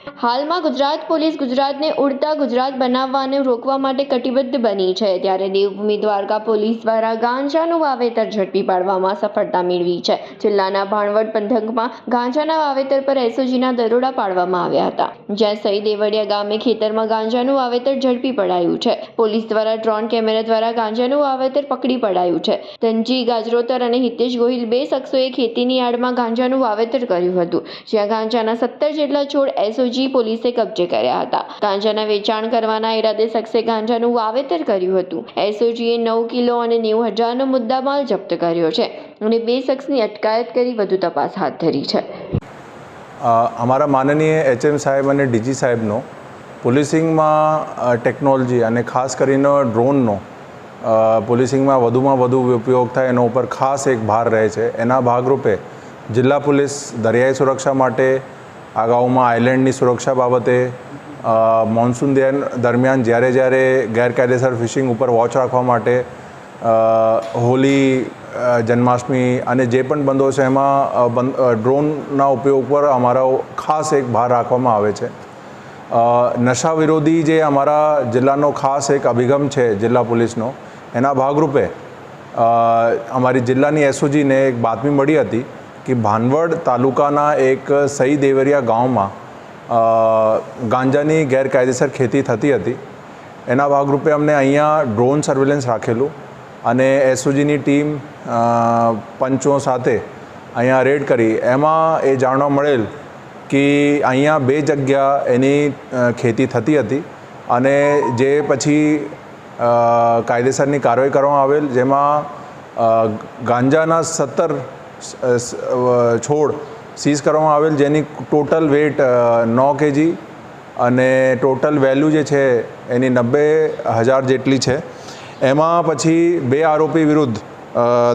હાલમાં ગુજરાત પોલીસ ગુજરાતને ઉડતા ગુજરાત બનાવવાને રોકવા માટે કટિબદ્ધ બની છે, ત્યારે દેવભૂમિ દ્વારકા પોલીસ દ્વારા ગાંજાનું વાવેતર ઝડપી પાડવામાં સફળતા મેળવી છે। જિલ્લાના ભાણવડ પંથકમાં ગાંજાના વાવેતર પર એસઓજીના દરોડા પાડવામાં આવ્યા હતા, જ્યાં સઈ દેવળિયા ગામે ખેતરમાં ગાંજાનું વાવેતર ઝડપી પડાયું છે। પોલીસ દ્વારા ડ્રોન કેમેરા દ્વારા ગાંજાનું વાવેતર પકડી પડાયું છે। ધનજી ગાજરોતર અને હિતેશ ગોહિલ બે શખ્સોએ ખેતીની આડમાં ગાંજાનું વાવેતર કર્યું હતું, જ્યાં ગાંજાના 17 જેટલા છોડ એસઓજી પોલીસે કબજે કર્યા હતા। ગાંજાના વેચાણ કરવાના ઈરાદે શખ્સે ગાંજાનું વાવેતર કર્યું હતું। એસઓજીએ 9 કિલો અને 90,000નો મુદ્દામાલ જપ્ત કર્યો છે અને બે શખ્સની અટકાયત કરી વધુ તપાસ હાથ ધરી છે। અમારા માનનીય એચએમ સાહેબ અને ડીજી સાહેબનો પોલીસિંગમાં ટેકનોલોજી અને ખાસ કરીને ડ્રોનનો પોલીસિંગમાં વધુમાં વધુ ઉપયોગ થાય એના ઉપર ખાસ એક ભાર રહે છે। એના ભાગરૂપે જિલ્લા પોલીસ દરિયાઈ સુરક્ષા માટે અગાઉમાં આઇલેન્ડની સુરક્ષા બાબતે મોન્સૂન દરમિયાન જ્યારે ગેરકાયદેસર ફિશિંગ ઉપર વોચ રાખવા માટે હોલી, જન્માષ્ટમી અને જે પણ બંધો છે એમાં ડ્રોનના ઉપયોગ પર અમારો ખાસ એક ભાર રાખવામાં આવે છે। નશા વિરોધી જે અમારા જિલ્લાનો ખાસ એક અભિગમ છે જિલ્લા પોલીસનો, એના ભાગરૂપે અમારી જિલ્લાની એસઓજીને એક બાતમી મળી હતી કે ભાનવડ તાલુકાના એક સઈ દેવરિયા ગામમાં ગાંજાની ગેરકાયદેસર ખેતી થતી હતી। એના ભાગરૂપે અમને અહીંયા ડ્રોન સર્વેલન્સ રાખેલું અને એસઓજીની ટીમ પંચો સાથે અહીંયા રેડ કરી। એમાં એ જાણવા મળેલ કે અહીંયા બે જગ્યા એની ખેતી થતી હતી અને જે પછી કાયદેસરની કાર્યવાહી કરવામાં આવેલ, જેમાં ગાંજાના 17 છોડ સીઝ કરવામાં આવેલ, જેની ટોટલ વેટ 9 kg અને ટોટલ વેલ્યુ જે છે એની 90,000 જેટલી છે। એમાં પછી બે આરોપી વિરુદ્ધ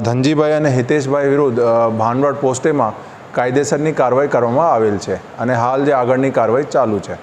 ધનજીભાઈ અને હિતેશભાઈ વિરુદ્ધ ભાનવડ પોસ્ટેમાં કાયદેસરની કાર્યવાહી કરવામાં આવેલ છે અને હાલ જે આગળની કાર્યવાહી ચાલુ છે।